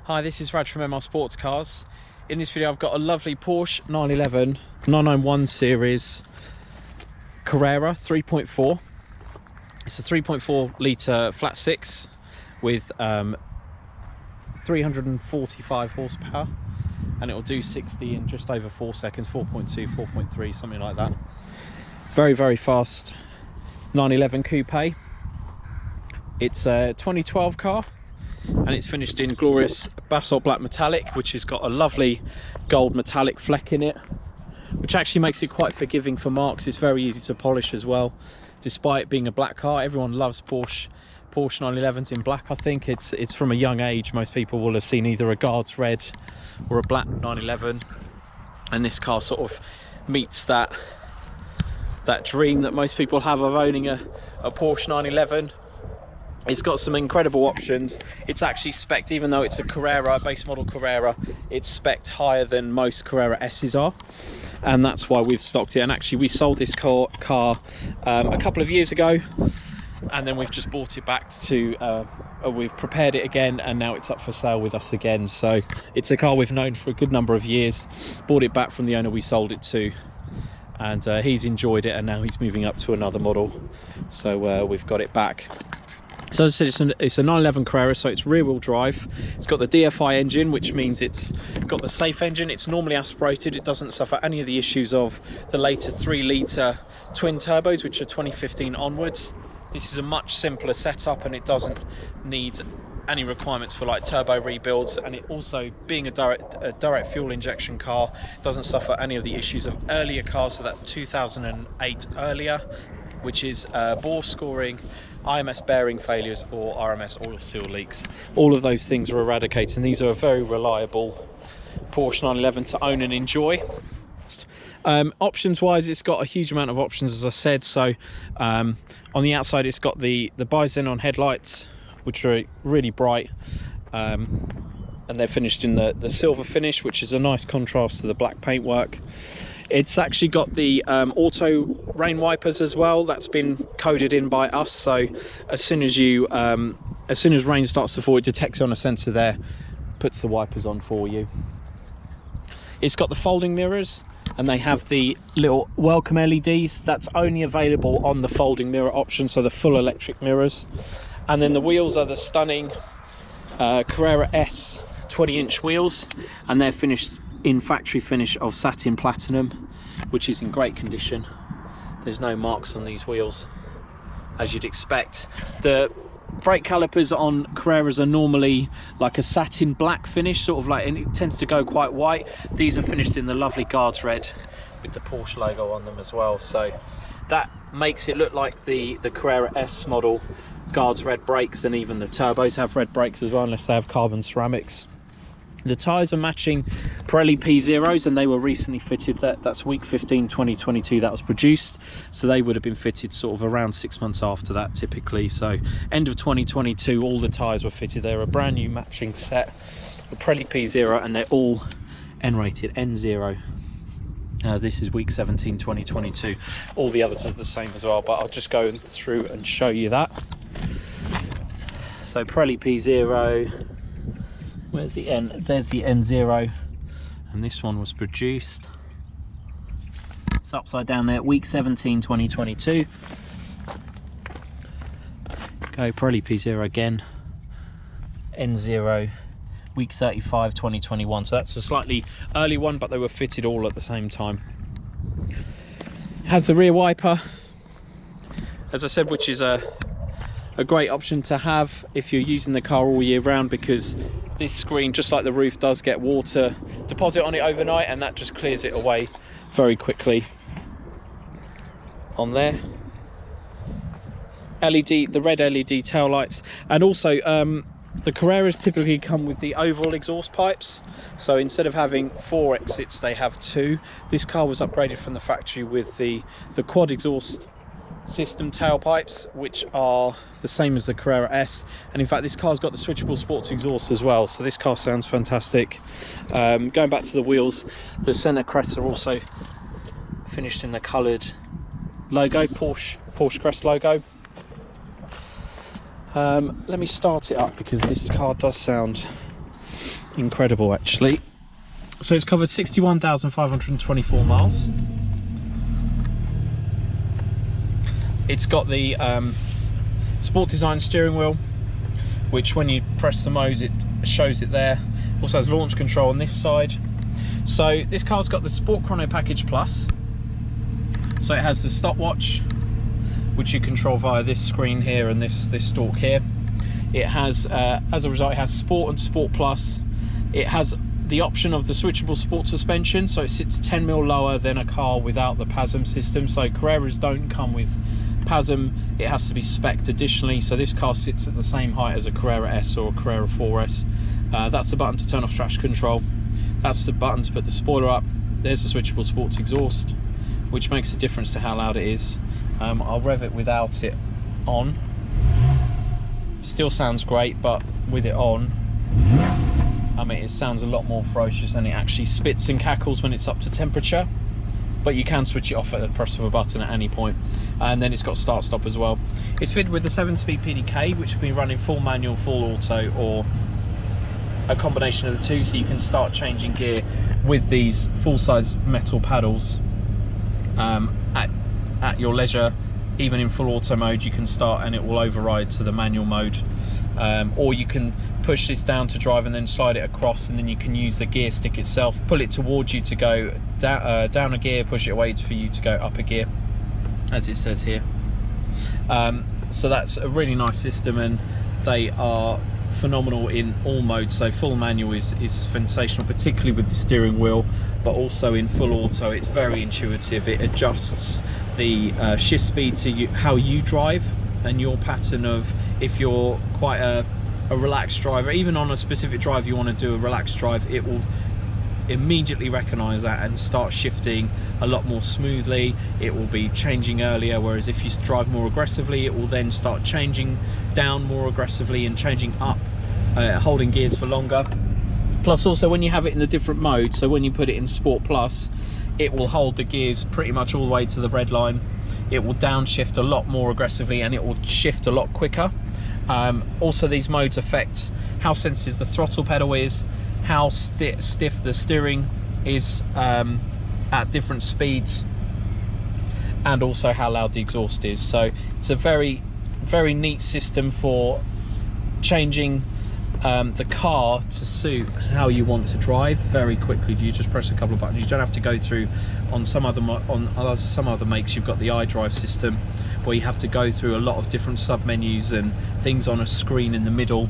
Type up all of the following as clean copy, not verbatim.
Hi, this is Raj from MR Sportscars. In this video I've got a lovely Porsche 911 991 series Carrera 3.4. It's a 3.4 litre flat six with 345 horsepower, and it will do 60 in just over 4 seconds, 4.2, 4.3, something like that. Very, very fast 911 coupe. It's a 2012 car, and it's finished in glorious Basalt Black Metallic, which has got a lovely gold metallic fleck in it, which actually makes it quite forgiving for marks. It's very easy to polish as well, despite being a black car. Everyone loves Porsche 911s in black. I think it's from a young age. Most people will have seen either a Guards red or a black 911, and this car sort of meets that dream that most people have of owning a Porsche 911. It's got some incredible options. It's actually spec'd, even though it's a Carrera, base model Carrera, it's spec'd higher than most Carrera S's are, and that's why we've stocked it. And actually we sold this car a couple of years ago, and then we've just bought it back to we've prepared it again, and now it's up for sale with us again. So it's a car we've known for a good number of years, bought it back from the owner we sold it to, and he's enjoyed it, and now he's moving up to another model, so we've got it back. So as I said, it's a 911 Carrera, so it's rear wheel drive. It's got the DFI engine, which means it's got the safe engine. It's normally aspirated. It doesn't suffer any of the issues of the later 3 litre twin turbos, which are 2015 onwards. This is a much simpler setup, and it doesn't need any requirements for like turbo rebuilds, and it also, being a direct fuel injection car, doesn't suffer any of the issues of earlier cars. So that's 2008 earlier, which is bore scoring, IMS bearing failures, or RMS oil seal leaks. All of those things are eradicated, and these are a very reliable Porsche 911 to own and enjoy. Options wise, it's got a huge amount of options, as I said. So on the outside it's got the bi-xenon headlights, which are really bright, and they're finished in the silver finish, which is a nice contrast to the black paintwork. It's actually got the auto rain wipers as well. That's been coded in by us, so as soon as rain starts to fall, it detects on a sensor there, puts the wipers on for you. It's got the folding mirrors, and they have the little welcome LEDs. That's only available on the folding mirror option, so the full electric mirrors. And then the wheels are the stunning Carrera S 20-inch wheels, and they're finished in factory finish of Satin Platinum, which is in great condition. There's no marks on these wheels, as you'd expect. The brake calipers on Carreras are normally like a satin black finish, sort of like, and it tends to go quite white. These are finished in the lovely Guards red with the Porsche logo on them as well, so that makes it look like the Carrera S model Guards red brakes, and even the turbos have red brakes as well, unless they have carbon ceramics. The tyres are matching Pirelli P0s, and they were recently fitted. That's week 15 2022 that was produced, so they would have been fitted sort of around 6 months after that typically. So end of 2022 all the tyres were fitted. They're a brand new matching set, the Pirelli P0, and they're all N-rated, N0. This is week 17 2022. All the others are the same as well, but I'll just go through and show you that. So Pirelli P0, where's the N? There's the N0, and this one was produced. It's upside down there, week 17 2022. Go Pirelli P0 again, N0, week 35 2021. So that's a slightly early one, but they were fitted all at the same time. Has the rear wiper, as I said, which is a great option to have if you're using the car all year round, because this screen, just like the roof, does get water deposit on it overnight, and that just clears it away very quickly on there. LED, the red LED tail lights, and also the Carreras typically come with the oval exhaust pipes, so instead of having 4 exits they have 2. This car was upgraded from the factory with the quad exhaust system tailpipes, which are the same as the Carrera S, and in fact this car's got the switchable sports exhaust as well, so this car sounds fantastic. Going back to the wheels, the center crests are also finished in the coloured logo, Porsche crest logo. Let me start it up, because this car does sound incredible actually. So it's covered 61,524 miles. It's got the sport design steering wheel, which when you press the mode it shows it there. Also has launch control on this side. So this car's got the Sport Chrono Package Plus. So it has the stopwatch, which you control via this screen here and this stalk here. It has, as a result, it has Sport and Sport Plus. It has the option of the switchable sport suspension, so it sits 10mm lower than a car without the PASM system. So Carreras don't come with PASM, it has to be spec'd additionally. So this car sits at the same height as a Carrera S or a Carrera 4S. That's the button to turn off traction control. That's the button to put the spoiler up. There's the switchable sports exhaust, which makes a difference to how loud it is. I'll rev it without it on. Still sounds great, but with it on, I mean, it sounds a lot more ferocious, and it actually spits and cackles when it's up to temperature. But you can switch it off at the press of a button at any point. And then it's got start stop as well. It's fitted with the 7-speed PDK, which will be running full manual, full auto, or a combination of the two, so you can start changing gear with these full-size metal paddles at your leisure. Even in full auto mode you can start and it will override to the manual mode, or you can push this down to drive and then slide it across, and then you can use the gear stick itself, pull it towards you to go down a gear, push it away for you to go up a gear, as it says here. So that's a really nice system, and they are phenomenal in all modes. So full manual is sensational, particularly with the steering wheel, but also in full auto it's very intuitive. It adjusts the shift speed to how you drive and your pattern of, if you're quite a relaxed driver, even on a specific drive you want to do a relaxed drive, it will immediately recognize that and start shifting a lot more smoothly. It will be changing earlier, whereas if you drive more aggressively it will then start changing down more aggressively and changing up, holding gears for longer. Plus also when you have it in the different modes, so when you put it in Sport Plus, it will hold the gears pretty much all the way to the red line. It will downshift a lot more aggressively, and it will shift a lot quicker. Also these modes affect how sensitive the throttle pedal is, how stiff the steering is at different speeds, and also how loud the exhaust is. So it's a very, very neat system for changing the car to suit how you want to drive very quickly. You just press a couple of buttons. You don't have to go through, on some other makes you've got the iDrive system, where you have to go through a lot of different sub menus and things on a screen in the middle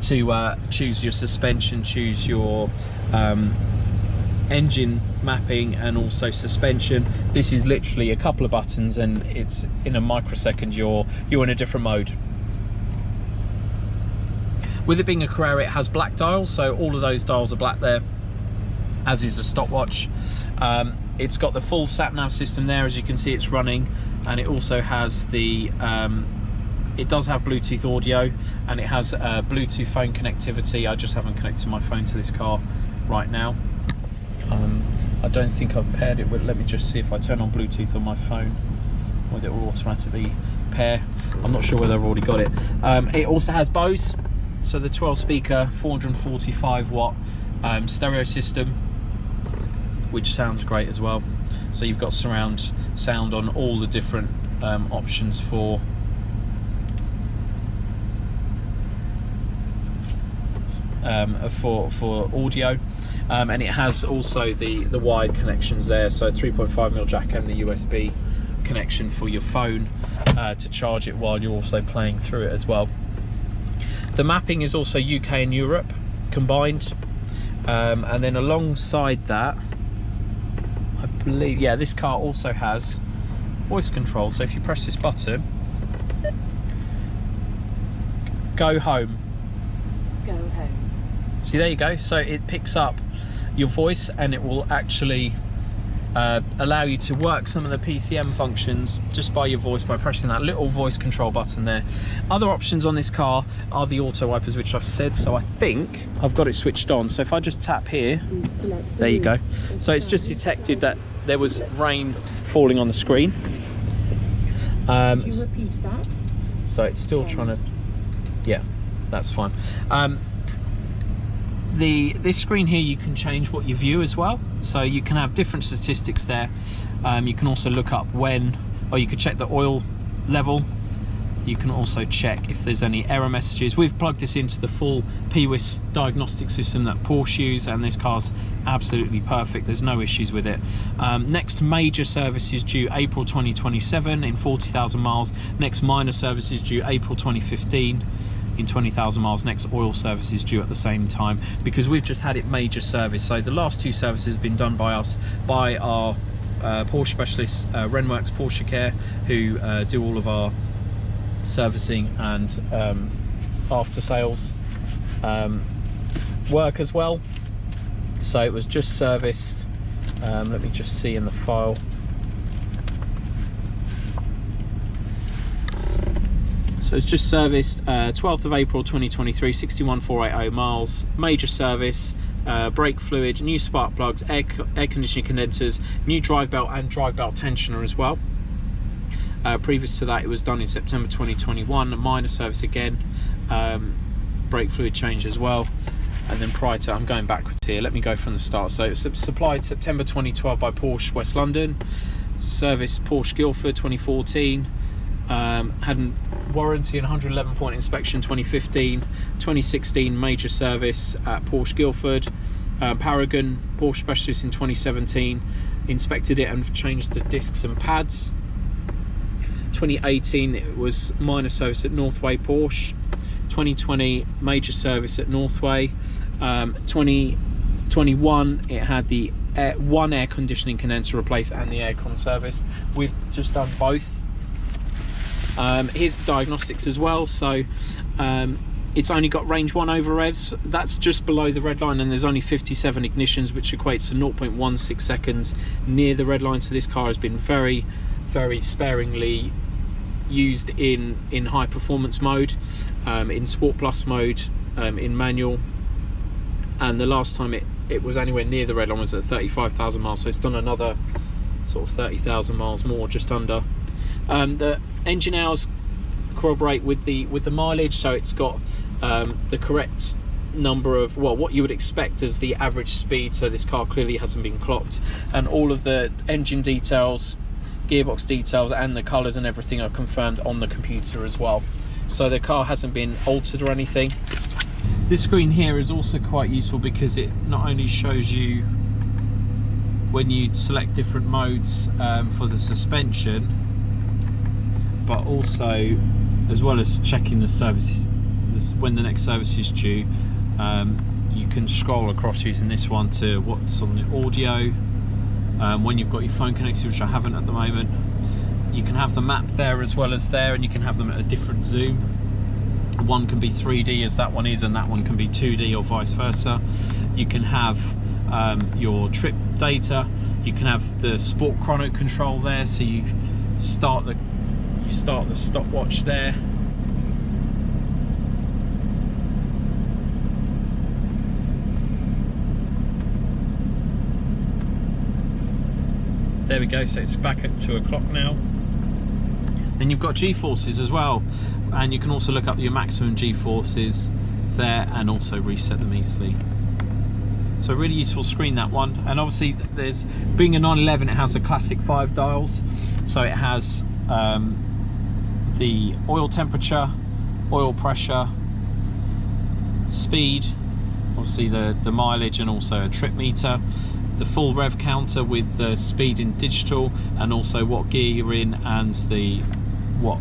to choose your suspension, choose your engine mapping, and also suspension. This is literally a couple of buttons and it's in a microsecond you're in a different mode. With it being a Carrera, it has black dials, so all of those dials are black there, as is the stopwatch. It's got the full sat-nav system there, as you can see it's running, and it also has the it does have Bluetooth audio, and it has Bluetooth phone connectivity. I just haven't connected my phone to this car right now. I don't think I've paired it with, let me just see if I turn on Bluetooth on my phone, whether it will automatically pair. I'm not sure whether I've already got it. It also has Bose, so the 12 speaker 445 watt stereo system, which sounds great as well. So you've got surround sound on all the different options for audio, and it has also the wired connections there, so 3.5mm jack and the USB connection for your phone to charge it while you're also playing through it as well. The mapping is also UK and Europe combined, and then alongside that, I believe, yeah, this car also has voice control. So if you press this button, go home. Go home. See, there you go. So it picks up your voice and it will actually allow you to work some of the PCM functions just by your voice, by pressing that little voice control button there. Other options on this car are the auto wipers, which I've said, so I think I've got it switched on. So if I just tap here, there you go. So it's just detected that there was rain falling on the screen. Can you repeat that? So it's still trying to, yeah, that's fine. This screen here, you can change what you view as well, so you can have different statistics there. You can also look up or you could check the oil level. You can also check if there's any error messages. We've plugged this into the full PWIS diagnostic system that Porsche use, and this car's absolutely perfect. There's no issues with it. Next major service is due April 2027 in 40,000 miles. Next minor service is due April 2015 in 20,000 miles. Next oil service is due at the same time, because we've just had it major service. So the last 2 services have been done by us, by our Porsche specialist, Renworks Porsche Care, who do all of our servicing and after sales work as well. So it was just serviced, let me just see in the file. So it's just serviced 12th of April 2023, 61,480 miles, major service, brake fluid, new spark plugs, air conditioning condensers, new drive belt and drive belt tensioner as well. Previous to that, it was done in September 2021, a minor service again, brake fluid change as well. And then prior to, I'm going backwards here, let me go from the start. So it was supplied September 2012 by Porsche West London, service Porsche Guildford 2014, had a warranty and 111 point inspection 2015, 2016 major service at Porsche Guildford, Paragon Porsche Specialist in 2017, inspected it and changed the discs and pads. 2018 it was minor service at Northway Porsche. 2020 major service at Northway. 2021 it had the one air conditioning condenser replaced and the aircon service. We've just done both. Here's the diagnostics as well. So it's only got range 1 over revs. That's just below the red line, and there's only 57 ignitions, which equates to 0.16 seconds near the red line. So this car has been very, very sparingly used in high performance mode, in Sport Plus mode, in manual, and the last time it was anywhere near the red line was at 35,000 miles, so it's done another sort of 30,000 miles more, just under. The engine hours corroborate with the mileage, so it's got the correct number of, well, what you would expect as the average speed, so this car clearly hasn't been clocked, and all of the engine details, gearbox details and the colours and everything are confirmed on the computer as well, so the car hasn't been altered or anything. This screen here is also quite useful because it not only shows you when you select different modes for the suspension, but also, as well as checking the services, when the next service is due, you can scroll across using this one to what's on the audio. When you've got your phone connected, which I haven't at the moment, you can have the map there as well as there, and you can have them at a different zoom. One can be 3D as that one is, and that one can be 2D or vice versa. You can have your trip data. You can have the Sport Chrono control there, so you start the stopwatch there. There we go, so it's back at 2 o'clock now. Then you've got G-forces as well, and you can also look up your maximum G-forces there and also reset them easily. So a really useful screen, that one. And obviously, there's, being a 911, it has the classic 5 dials. So it has the oil temperature, oil pressure, speed, obviously the mileage, and also a trip meter. The full rev counter with the speed in digital, and also what gear you're in and what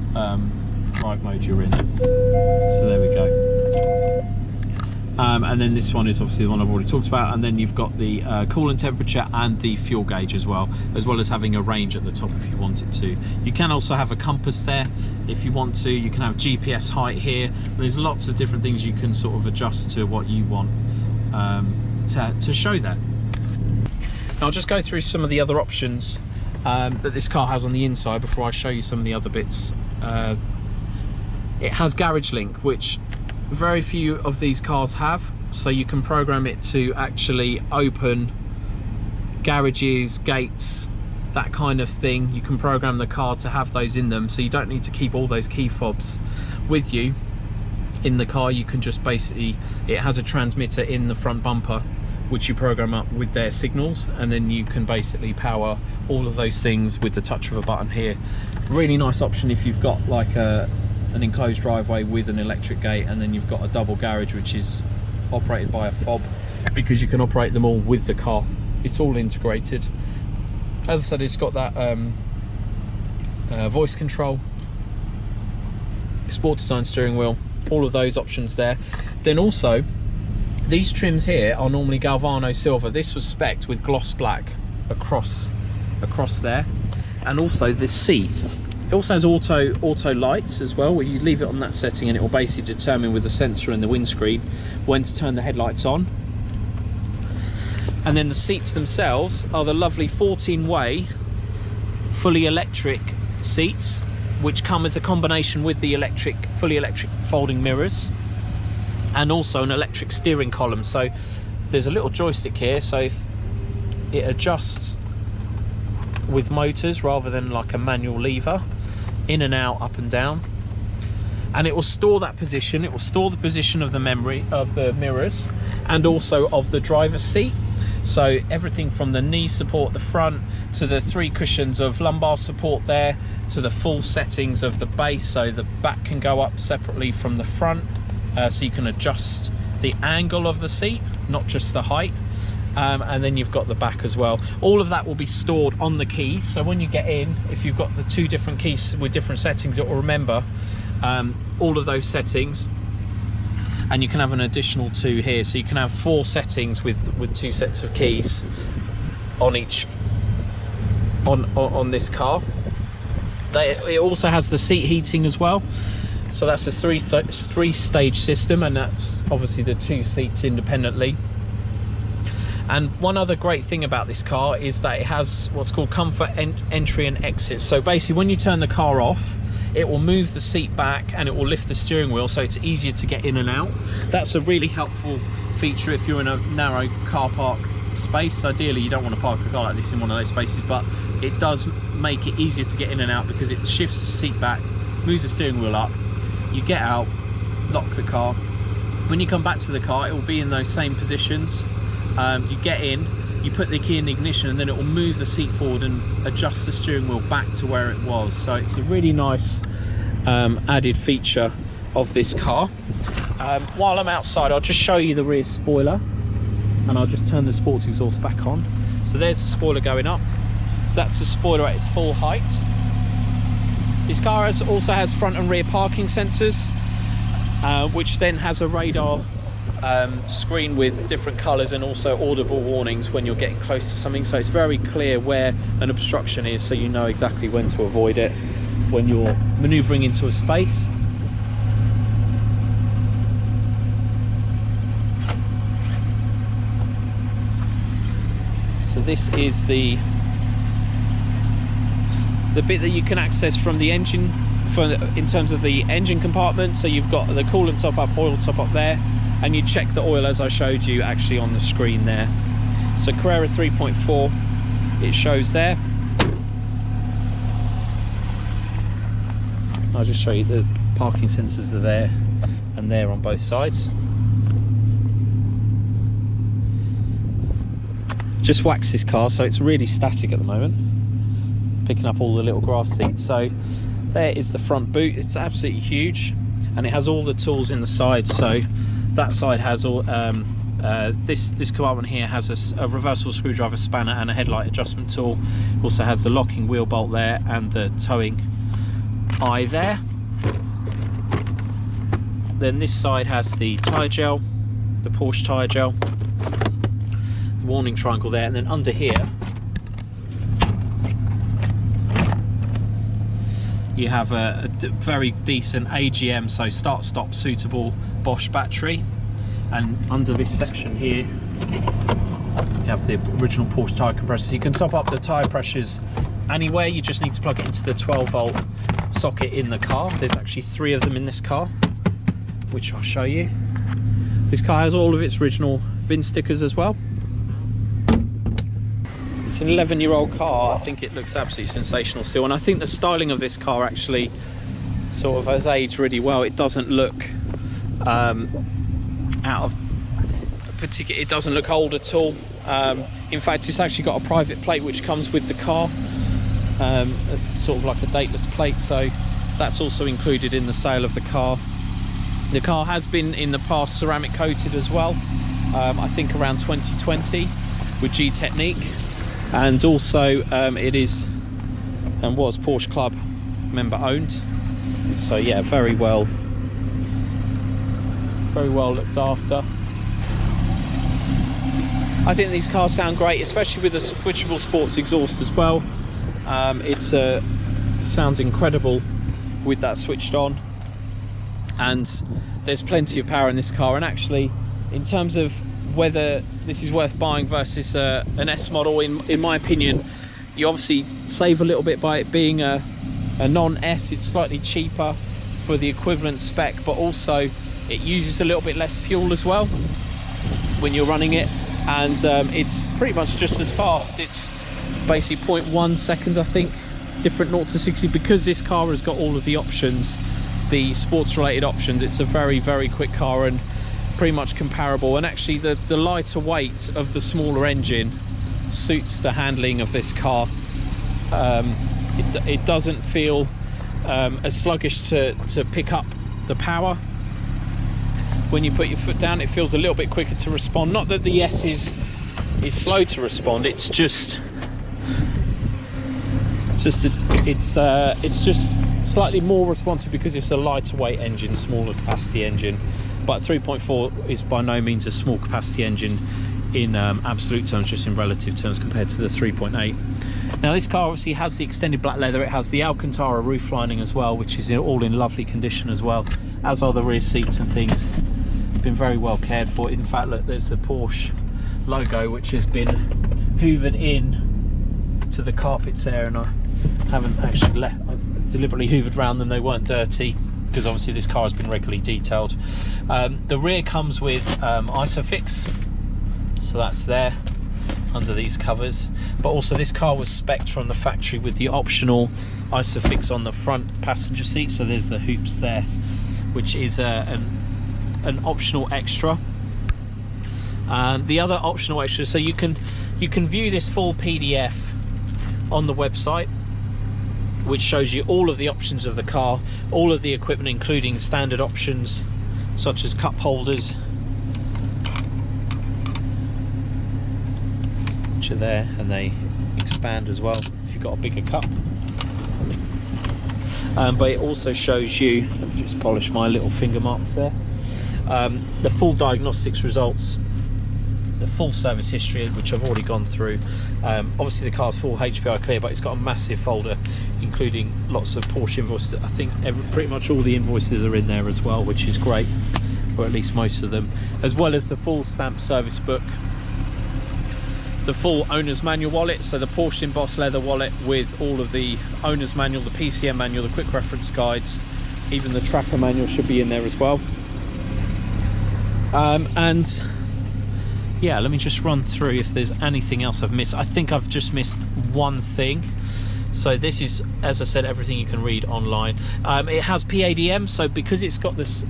drive mode you're in. So there we go. And then this one is obviously the one I've already talked about, and then you've got the coolant temperature and the fuel gauge as well as having a range at the top if you wanted to. You can also have a compass there if you want to. You can have GPS height here. There's lots of different things you can sort of adjust to what you want to show that. I'll just go through some of the other options that this car has on the inside before I show you some of the other bits. It has Garage Link, which very few of these cars have, so you can program it to actually open garages, gates, that kind of thing. You can program the car to have those in them, so you don't need to keep all those key fobs with you. in the car, you can just basically, it has a transmitter in the front bumper which you program up with their signals, and then you can basically power all of those things with the touch of a button here. Really nice option if you've got like an enclosed driveway with an electric gate, and then you've got a double garage which is operated by a fob, because you can operate them all with the car. It's all integrated. As I said, it's got that voice control, sport design steering wheel, all of those options there. Then also, these trims here are normally Galvano silver. This was spec'd with gloss black across there. And also this seat, it also has auto lights as well, where you leave it on that setting and it will basically determine with the sensor in the windscreen when to turn the headlights on. And then the seats themselves are the lovely 14-way fully electric seats, which come as a combination with the fully electric folding mirrors, and also an electric steering column. So there's a little joystick here, so if it adjusts with motors rather than like a manual lever, in and out, up and down, and it will store that position. It will store the position of the memory of the mirrors and also of the driver's seat. So everything from the knee support at the front to the 3 cushions of lumbar support there, to the full settings of the base, so the back can go up separately from the front, so you can adjust the angle of the seat, not just the height. And then you've got the back as well. All of that will be stored on the keys, so when you get in, if you've got the 2 different keys with different settings, it will remember all of those settings. And you can have an additional 2 here, so you can have 4 settings with 2 sets of keys on each on this car. It also has the seat heating as well, so that's a 3-stage system, and that's obviously the 2 seats independently. And one other great thing about this car is that it has what's called comfort entry and exit. So basically, when you turn the car off, it will move the seat back and it will lift the steering wheel, so it's easier to get in and out. That's a really helpful feature if you're in a narrow car park space. Ideally, you don't want to park a car like this in one of those spaces, but it does make it easier to get in and out because it shifts the seat back, moves the steering wheel up, you get out, lock the car. When you come back to the car, it will be in those same positions. You get in, you put the key in the ignition, and then it will move the seat forward and adjust the steering wheel back to where it was. So it's a really nice added feature of this car. While I'm outside, I'll just show you the rear spoiler, and I'll just turn the sports exhaust back on. So there's the spoiler going up. So that's the spoiler at its full height. This car also has front and rear parking sensors, which then has a radar screen with different colours and also audible warnings when you're getting close to something, so it's very clear where an obstruction is, so you know exactly when to avoid it when you're manoeuvring into a space. So this is the bit that you can access from the engine in terms of the engine compartment. So you've got the coolant top up, oil top up there, and you check the oil as I showed you actually on the screen there. So Carrera 3.4, it shows there. I'll just show you the parking sensors are there and there on both sides. Just waxed this car, so it's really static at the moment, picking up all the little grass seats. So there is the front boot. It's absolutely huge, and it has all the tools in the side. So that side has all this compartment here has a reversible screwdriver, spanner, and a headlight adjustment tool. Also has the locking wheel bolt there and the towing eye there. Then this side has the tyre gel, the Porsche tyre gel, the warning triangle there, and then under here you have a very decent AGM, so start-stop suitable Bosch battery. And under this section here you have the original Porsche tyre compressor. So you can top up the tyre pressures anywhere, you just need to plug it into the 12-volt socket in the car. There's actually 3 of them in this car, which I'll show you. This car has all of its original VIN stickers as well. It's an 11-year-old car. I think it looks absolutely sensational still, and I think the styling of this car actually sort of has aged really well. It doesn't look out of particular, it doesn't look old at all. In fact, it's actually got a private plate which comes with the car, it's sort of like a dateless plate, so that's also included in the sale of the car. The car has been in the past ceramic coated as well, I think around 2020 with G Technique, and also it is and was Porsche Club member owned, so yeah, very well looked after. I think these cars sound great, especially with the switchable sports exhaust as well. It sounds incredible with that switched on, and there's plenty of power in this car. And actually, in terms of whether this is worth buying versus an S model, in my opinion, you obviously save a little bit by it being a non-S. It's slightly cheaper for the equivalent spec, but also it uses a little bit less fuel as well when you're running it, and it's pretty much just as fast. It's basically 0.1 seconds, I think, different 0 to 60, because this car has got all of the options, the sports related options. It's a very quick car and pretty much comparable, and actually the lighter weight of the smaller engine suits the handling of this car. It doesn't feel as sluggish to pick up the power. When you put your foot down, it feels a little bit quicker to respond. Not that the S is slow to respond, it's just slightly more responsive because it's a lighter weight engine, smaller capacity engine. But 3.4 is by no means a small capacity engine in absolute terms, just in relative terms compared to the 3.8. Now this car obviously has the extended black leather, it has the Alcantara rooflining as well, which is all in lovely condition as well, as are the rear seats and things. Been very well cared for. In fact, look, there's the Porsche logo which has been hoovered in to the carpets there, and I haven't actually left, I've deliberately hoovered around them. They weren't dirty because obviously this car has been regularly detailed. The rear comes with Isofix, so that's there under these covers, but also this car was spec'd from the factory with the optional Isofix on the front passenger seat, so there's the hoops there, which is an optional extra. The other optional extra, so you can view this full PDF on the website, which shows you all of the options of the car, all of the equipment, including standard options such as cup holders, which are there, and they expand as well if you've got a bigger cup. But it also shows you, let me just polish my little finger marks there, the full diagnostics results, the full service history, which I've already gone through. Obviously the car's full HPI clear, but it's got a massive folder including lots of Porsche invoices. I think pretty much all the invoices are in there as well, which is great, or at least most of them, as well as the full stamp service book, the full owner's manual wallet, so the Porsche embossed leather wallet with all of the owner's manual, the PCM manual, the quick reference guides, even the tracker manual should be in there as well. And yeah, let me just run through if there's anything else I've missed. I think I've just missed one thing. So this is, as I said, everything you can read online. It has PADM, so because it's got this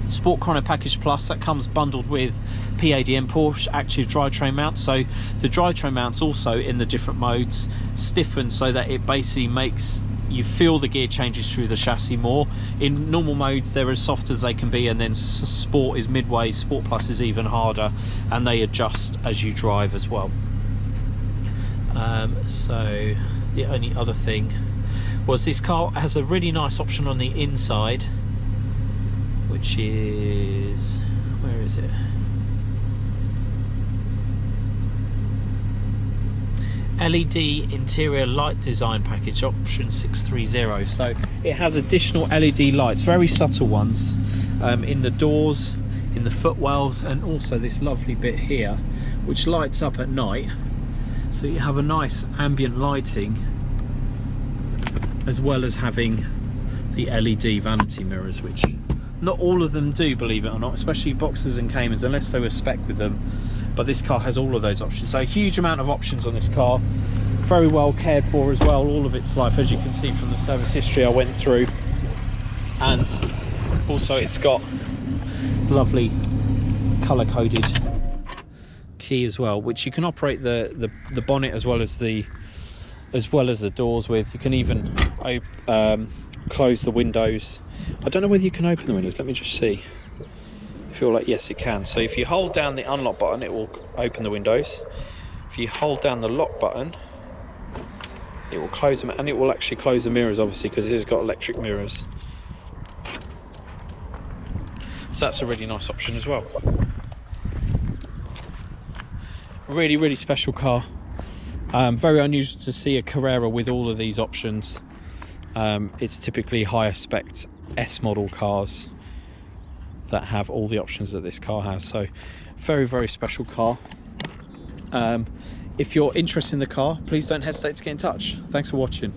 Sport Chrono Package Plus, that comes bundled with PADM, Porsche Active Drivetrain Mount. So the drivetrain mounts also in the different modes stiffen so that it basically makes you feel the gear changes through the chassis more. In normal modes they're as soft as they can be, and then Sport is midway, Sport Plus is even harder, and they adjust as you drive as well. So the only other thing was this car has a really nice option on the inside, which is, where is it? LED interior light design package, option 630. So it has additional LED lights, very subtle ones, in the doors, in the footwells, and also this lovely bit here which lights up at night, so you have a nice ambient lighting, as well as having the LED vanity mirrors, which not all of them do, believe it or not, especially Boxers and Caymans, unless they were spec with them. But this car has all of those options, so a huge amount of options on this car. Very well cared for as well, all of its life, as you can see from the service history I went through. And Also, it's got lovely colour-coded key as well, which you can operate the bonnet as well as the doors with. You can even close the windows. I don't know whether you can open the windows. Let me just see. I feel like yes, it can. So if you hold down the unlock button, it will open the windows. If you hold down the lock button, it will close them, and it will actually close the mirrors, obviously, because it has got electric mirrors. So that's a really nice option as well. Really, really special car. Very unusual to see a Carrera with all of these options. It's typically higher spec S model cars that have all the options that this car has. So very, very special car. If you're interested in the car, please don't hesitate to get in touch. Thanks for watching.